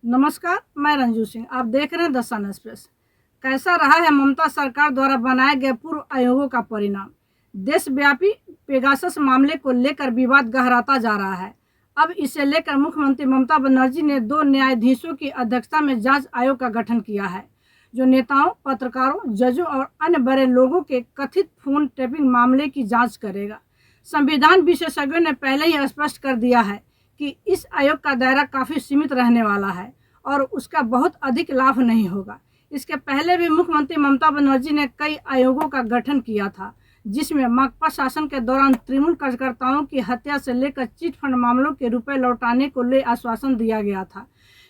नमस्कार, मैं रंजू सिंह। आप देख रहे हैं द सन एक्सप्रेस। कैसा रहा है ममता सरकार द्वारा बनाए गए पूर्व आयोगों का परिणाम? देशव्यापी पेगासस मामले को लेकर विवाद गहराता जा रहा है। अब इसे लेकर मुख्यमंत्री ममता बनर्जी ने 2 न्यायाधीशों की अध्यक्षता में जांच आयोग का गठन किया है, जो नेताओं, पत्रकारों, जजों और अन्य बड़े लोगों के कथित फोन टैपिंग मामले की जांच करेगा। संविधान विशेषज्ञों ने पहले ही स्पष्ट कर दिया है कि इस आयोग का दायरा काफी सीमित रहने वाला है और उसका बहुत अधिक लाभ नहीं होगा। इसके पहले भी मुख्यमंत्री ममता बनर्जी ने कई आयोगों का गठन किया था, जिसमें माकपा शासन के दौरान तृणमूल कार्यकर्ताओं की हत्या से लेकर चिट फंड मामलों के रुपए लौटाने को ले आश्वासन दिया गया था।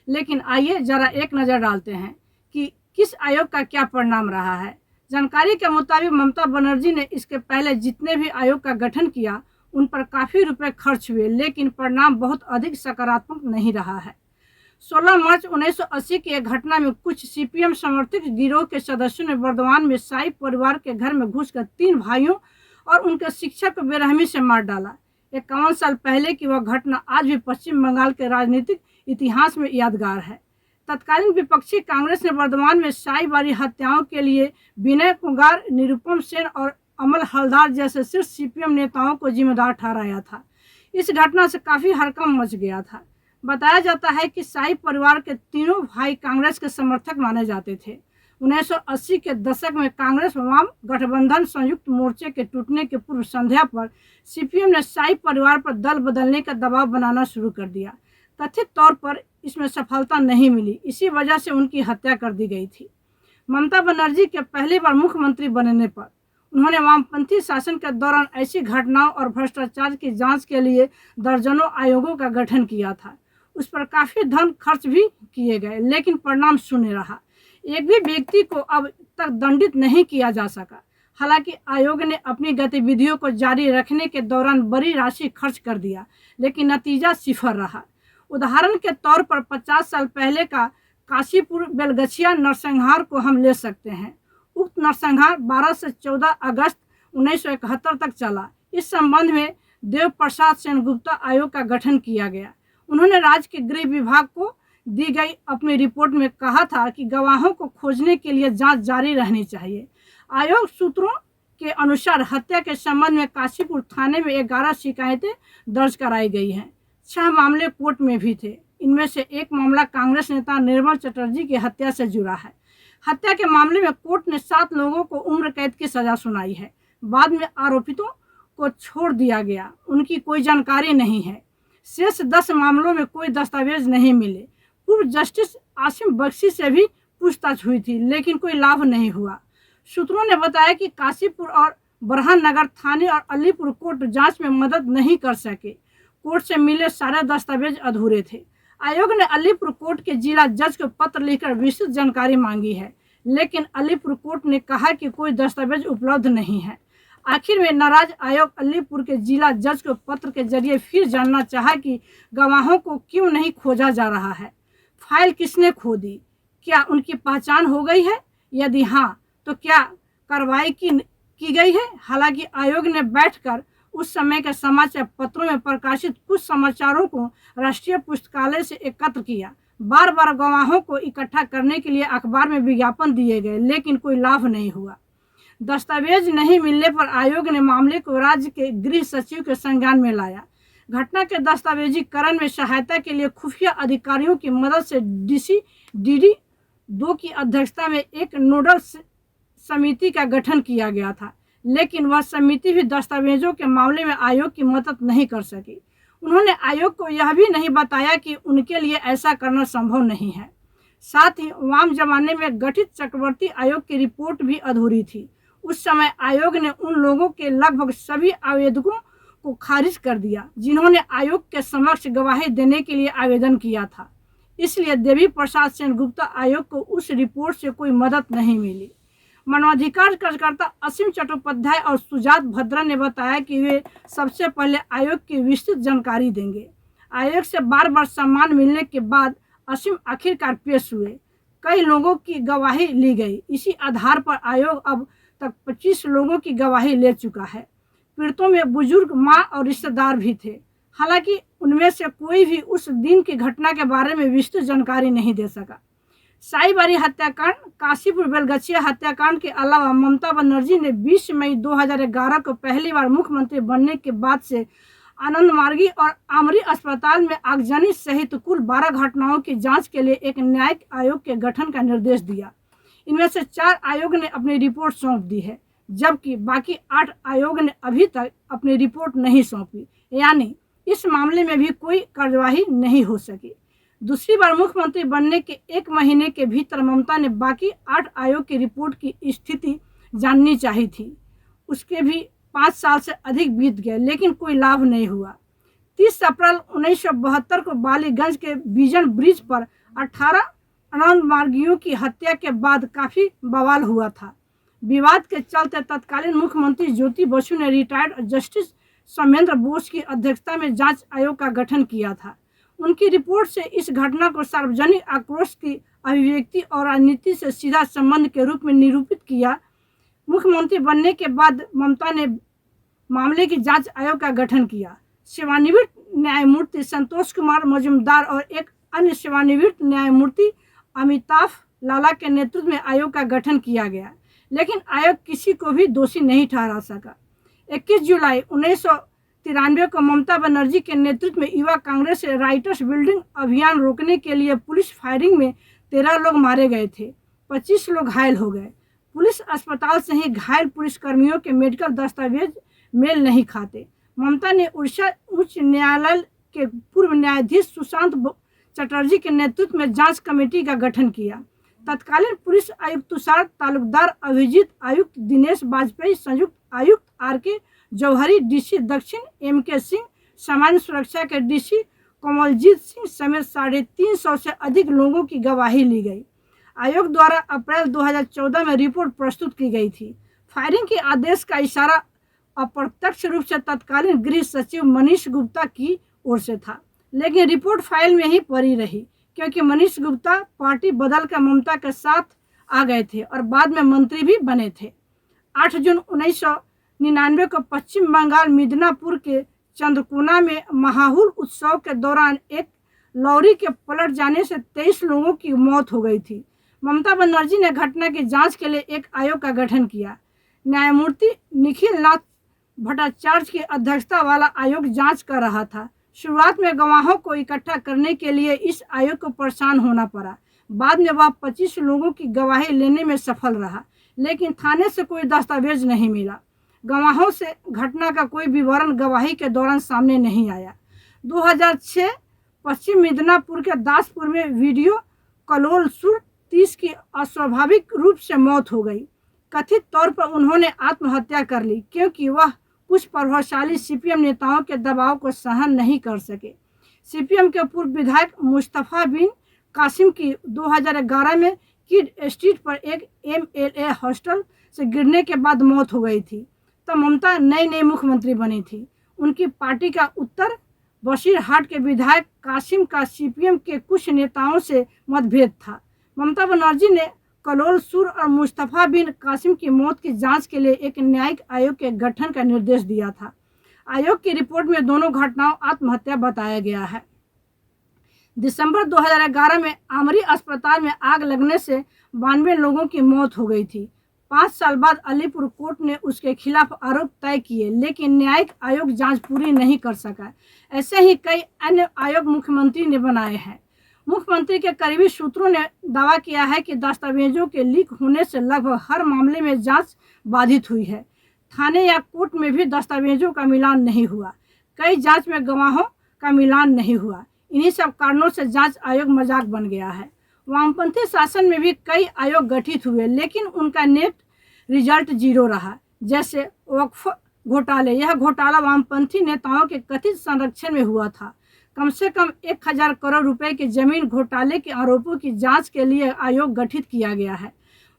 लेकिन आइए जरा एक नज़र डालते हैं कि किस आयोग का क्या परिणाम रहा है। जानकारी के मुताबिक ममता बनर्जी ने इसके पहले जितने भी आयोग का गठन किया, उन पर काफ़ी रुपए खर्च हुए, लेकिन परिणाम बहुत अधिक सकारात्मक नहीं रहा है। 16 मार्च 1980 की एक घटना में कुछ सीपीएम समर्थित गिरोह के सदस्यों ने वर्धमान में शाही परिवार के घर में घुसकर 3 भाइयों और उनके शिक्षक को बेरहमी से मार डाला। 51 साल पहले की वह घटना आज भी पश्चिम बंगाल के राजनीतिक इतिहास में यादगार है। तत्कालीन विपक्षी कांग्रेस ने वर्धमान में शाही बारी हत्याओं के लिए विनय कुंगार, निरुपम सेन और अमल हलदार जैसे शीर्ष सीपीएम नेताओं को जिम्मेदार ठहराया था। इस घटना से काफी हड़कंप मच गया था। बताया जाता है कि शाही परिवार के तीनों भाई कांग्रेस के समर्थक माने जाते थे। 1980 के दशक में कांग्रेस वाम गठबंधन संयुक्त मोर्चे के टूटने के पूर्व संध्या पर सीपीएम ने शाही परिवार पर दल बदलने का दबाव बनाना शुरू कर दिया। कथित तौर पर इसमें सफलता नहीं मिली, इसी वजह से उनकी हत्या कर दी गई थी। ममता बनर्जी के पहली बार मुख्यमंत्री बनने पर उन्होंने वामपंथी शासन के दौरान ऐसी घटनाओं और भ्रष्टाचार की जांच के लिए दर्जनों आयोगों का गठन किया था। उस पर काफी धन खर्च भी किए गए, लेकिन परिणाम शून्य रहा। एक भी व्यक्ति को अब तक दंडित नहीं किया जा सका। हालांकि आयोग ने अपनी गतिविधियों को जारी रखने के दौरान बड़ी राशि खर्च कर दिया, लेकिन नतीजा सिफर रहा। उदाहरण के तौर पर 50 साल पहले का काशीपुर बेलगछिया नरसंहार को हम ले सकते हैं। उक्त नरसंहार 12 से 14 अगस्त 1971 तक चला। इस संबंध में देव प्रसाद सेनगुप्ता आयोग का गठन किया गया। उन्होंने राज्य के गृह विभाग को दी गई अपनी रिपोर्ट में कहा था कि गवाहों को खोजने के लिए जांच जारी रहनी चाहिए। आयोग सूत्रों के अनुसार हत्या के संबंध में काशीपुर थाने में 11 शिकायतें दर्ज कराई गई हैं। 6 मामले कोर्ट में भी थे। इनमें से एक मामला कांग्रेस नेता निर्मल चटर्जी की हत्या से जुड़ा है। हत्या के मामले में कोर्ट ने 7 लोगों को उम्र कैद की सजा सुनाई है। बाद में आरोपितों को छोड़ दिया गया, उनकी कोई जानकारी नहीं है। शेष 10 मामलों में कोई दस्तावेज नहीं मिले। पूर्व जस्टिस आसिम बख्शी से भी पूछताछ हुई थी, लेकिन कोई लाभ नहीं हुआ। सूत्रों ने बताया कि काशीपुर और बरहान नगर थाने और अलीपुर कोर्ट जांच में मदद नहीं कर सके। कोर्ट से मिले सारे दस्तावेज अधूरे थे। आयोग ने अलीपुर कोर्ट के जिला जज को पत्र लिखकर विस्तृत जानकारी मांगी है, लेकिन अलीपुर कोर्ट ने कहा कि कोई दस्तावेज उपलब्ध नहीं है। आखिर में नाराज आयोग अलीपुर के जिला जज को पत्र के जरिए फिर जानना चाहा कि गवाहों को क्यों नहीं खोजा जा रहा है, फाइल किसने खो दी, क्या उनकी पहचान हो गई है, यदि हाँ तो क्या कार्रवाई की गई है। हालांकि आयोग ने बैठकर उस समय के समाचार पत्रों में प्रकाशित कुछ समाचारों को राष्ट्रीय पुस्तकालय से एकत्र किया। बार बार गवाहों को इकट्ठा करने के लिए अखबार में विज्ञापन दिए गए, लेकिन कोई लाभ नहीं हुआ। दस्तावेज नहीं मिलने पर आयोग ने मामले को राज्य के गृह सचिव के संज्ञान में लाया। घटना के दस्तावेजीकरण में सहायता के लिए खुफिया अधिकारियों की मदद से DCDD-2 की अध्यक्षता में एक नोडल समिति का गठन किया गया था, लेकिन वह समिति भी दस्तावेजों के मामले में आयोग की मदद नहीं कर सकी। उन्होंने आयोग को यह भी नहीं बताया कि उनके लिए ऐसा करना संभव नहीं है। साथ ही वाम जमाने में गठित चक्रवर्ती आयोग की रिपोर्ट भी अधूरी थी। उस समय आयोग ने उन लोगों के लगभग सभी आवेदकों को खारिज कर दिया जिन्होंने आयोग के समक्ष गवाही देने के लिए आवेदन किया था। इसलिए देवी प्रसाद सेनगुप्ता आयोग को उस रिपोर्ट से कोई मदद नहीं मिली। मानवाधिकार कार्यकर्ता असीम चट्टोपाध्याय और सुजात भद्रा ने बताया कि वे सबसे पहले आयोग की विस्तृत जानकारी देंगे। आयोग से बार बार सम्मान मिलने के बाद असीम आखिरकार पेश हुए। कई लोगों की गवाही ली गई। इसी आधार पर आयोग अब तक 25 लोगों की गवाही ले चुका है। पीड़ितों में बुजुर्ग, मां और रिश्तेदार भी थे। हालांकि उनमें से कोई भी उस दिन की घटना के बारे में विस्तृत जानकारी नहीं दे सका। साईबारी हत्याकांड, काशीपुर बेलगछिया हत्याकांड के अलावा ममता बनर्जी ने 20 मई 2011 को पहली बार मुख्यमंत्री बनने के बाद से आनंद मार्गी और आमरी अस्पताल में आगजनी सहित कुल 12 घटनाओं की जांच के लिए एक न्यायिक आयोग के गठन का निर्देश दिया। इनमें से 4 आयोग ने अपनी रिपोर्ट सौंप दी है, जबकि बाकी 8 आयोग ने अभी तक अपनी रिपोर्ट नहीं सौंपी, यानी इस मामले में भी कोई कार्यवाही नहीं हो सकी। दूसरी बार मुख्यमंत्री बनने के 1 महीने के भीतर ममता ने बाकी 8 आयोग की रिपोर्ट की स्थिति जाननी चाहिए थी। उसके भी 5 साल से अधिक बीत गए, लेकिन कोई लाभ नहीं हुआ। 30 अप्रैल 1972 को बालीगंज के बीजन ब्रिज पर 18 आनंद मार्गियों की हत्या के बाद काफी बवाल हुआ था। विवाद के चलते तत्कालीन मुख्यमंत्री ज्योति बसु ने रिटायर्ड जस्टिस सौमेंद्र बोस की अध्यक्षता में जांच आयोग का गठन किया था। उनकी रिपोर्ट से इस घटना को सार्वजनिक आक्रोश की अभिव्यक्ति और राजनीति से सीधा संबंध के रूप में निरूपित किया। मुख्यमंत्री बनने के बाद ममता ने मामले की जांच आयोग का गठन किया। सेवानिवृत्त न्यायमूर्ति संतोष कुमार मजूमदार और एक अन्य सेवानिवृत्त न्यायमूर्ति अमिताभ लाला के नेतृत्व में आयोग का गठन किया गया, लेकिन आयोग किसी को भी दोषी नहीं ठहरा सका। 21 जुलाई 1993 को ममता बनर्जी के नेतृत्व में युवा कांग्रेस से राइटर्स बिल्डिंग अभियान रोकने के लिए पुलिस फायरिंग में 13 लोग मारे गए थे, 25 लोग घायल हो गए। पुलिस अस्पताल से ही घायल पुलिसकर्मियों के मेडिकल दस्तावेज मेल नहीं खाते। ममता ने उड़ीसा उच्च न्यायालय के पूर्व न्यायाधीश सुशांत चटर्जी के नेतृत्व में जांच कमेटी का गठन किया। तत्कालीन पुलिस आयुक्त तुषार तालुकदार, अभिजीत आयुक्त दिनेश वाजपेयी, संयुक्त आयुक्त आर.के. जौहरी, डीसी दक्षिण M.K. सिंह, सामान्य सुरक्षा के डीसी कमलजीत सिंह समेत 350 से अधिक लोगों की गवाही ली गई। आयोग द्वारा अप्रैल 2014 में रिपोर्ट प्रस्तुत की गई थी। फायरिंग के आदेश का इशारा अप्रत्यक्ष रूप से तत्कालीन गृह सचिव मनीष गुप्ता की ओर से था, लेकिन रिपोर्ट फाइल में ही पड़ी रही, क्योंकि मनीष गुप्ता पार्टी बदल कर ममता के साथ आ गए थे और बाद में मंत्री भी बने थे। 8 जून 1999 को पश्चिम बंगाल मिदनापुर के चंद्रकोना में महाहुल उत्सव के दौरान एक लॉरी के पलट जाने से 23 लोगों की मौत हो गई थी। ममता बनर्जी ने घटना की जांच के लिए एक आयोग का गठन किया। न्यायमूर्ति निखिल नाथ भट्टाचार्य की अध्यक्षता वाला आयोग जांच कर रहा था। शुरुआत में गवाहों को इकट्ठा करने के लिए इस आयोग को परेशान होना पड़ा। बाद में वह 25 लोगों की गवाही लेने में सफल रहा, लेकिन थाने से कोई दस्तावेज नहीं मिला। गवाहों से घटना का कोई विवरण गवाही के दौरान सामने नहीं आया। 2006 पश्चिम मिदनापुर के दासपुर में वीडियो कलोल सुर 30 की अस्वाभाविक रूप से मौत हो गई। कथित तौर पर उन्होंने आत्महत्या कर ली, क्योंकि वह कुछ प्रभावशाली सीपीएम नेताओं के दबाव को सहन नहीं कर सके। सीपीएम के पूर्व विधायक मुस्तफा बिन कासिम की 2011 में किड स्ट्रीट पर एक MLA हॉस्टल से गिरने के बाद मौत हो गई थी। तब ममता नई मुख्यमंत्री बनी थी। उनकी पार्टी का उत्तर बशीरहाट के विधायक कासिम का सीपीएम के कुछ नेताओं से मतभेद था। ममता बनर्जी ने कलोल सुर और मुस्तफा बिन कासिम की मौत की जांच के लिए एक न्यायिक आयोग के गठन का निर्देश दिया था। आयोग की रिपोर्ट में दोनों घटनाओं आत्महत्या बताया गया है। दिसंबर 2011 में आमरी अस्पताल में आग लगने से 92 लोगों की मौत हो गई थी। 5 साल बाद अलीपुर कोर्ट ने उसके खिलाफ आरोप तय किए, लेकिन न्यायिक आयोग जांच पूरी नहीं कर सका। ऐसे ही कई अन्य आयोग मुख्यमंत्री ने बनाए हैं। मुख्यमंत्री के करीबी सूत्रों ने दावा किया है कि दस्तावेजों के लीक होने से लगभग हर मामले में जांच बाधित हुई है। थाने या कोर्ट में भी दस्तावेजों का मिलान नहीं हुआ। कई जांच में गवाहों का मिलान नहीं हुआ। इन्हीं सब कारणों से जांच आयोग मजाक बन गया है। वामपंथी शासन में भी कई आयोग गठित हुए, लेकिन उनका नेट रिजल्ट 0 रहा। जैसे वक्फ घोटाले, यह घोटाला वामपंथी नेताओं के कथित संरक्षण में हुआ था। कम से कम 1000 करोड़ रुपए के जमीन घोटाले के आरोपों की जांच के लिए आयोग गठित किया गया है।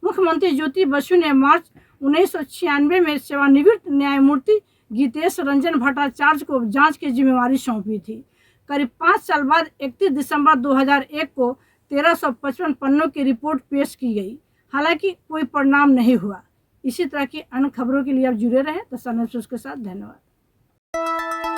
मुख्यमंत्री ज्योति बसु ने मार्च 1996 में सेवानिवृत्त न्यायमूर्ति गीतेश रंजन भट्टाचार्य को जांच की जिम्मेवारी सौंपी थी। करीब 5 साल बाद 31 दिसंबर 2001 को 1355 पन्नों की रिपोर्ट पेश की गई। हालांकि कोई परिणाम नहीं हुआ। इसी तरह की अन्य खबरों के लिए आप जुड़े रहें तो सन न्यूज़ के साथ। धन्यवाद।